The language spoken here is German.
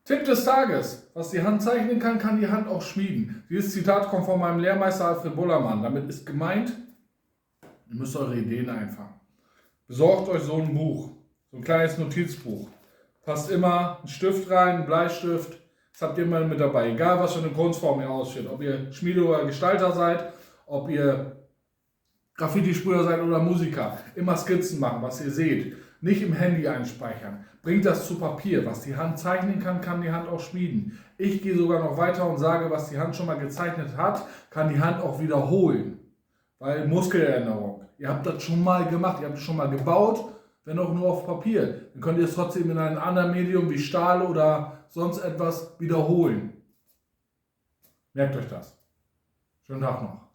Tipp des Tages. Was die Hand zeichnen kann, kann die Hand auch schmieden. Dieses Zitat kommt von meinem Lehrmeister Alfred Bullermann. Damit ist gemeint, ihr müsst eure Ideen einfangen. Besorgt euch so ein Buch, so ein kleines Notizbuch. Passt immer ein Stift rein, ein Bleistift. Das habt ihr immer mit dabei. Egal, was für eine Kunstform ihr ausführt. Ob ihr Schmiede oder Gestalter seid, ob ihr Graffiti-Sprüher seid oder Musiker. Immer Skizzen machen, was ihr seht. Nicht im Handy einspeichern. Bringt das zu Papier. Was die Hand zeichnen kann, kann die Hand auch schmieden. Ich gehe sogar noch weiter und sage, was die Hand schon mal gezeichnet hat, kann die Hand auch wiederholen. Weil Muskelerinnerung. Ihr habt das schon mal gemacht, ihr habt es schon mal gebaut, wenn auch nur auf Papier. Dann könnt ihr es trotzdem in einem anderen Medium wie Stahl oder sonst etwas wiederholen. Merkt euch das. Schönen Tag noch.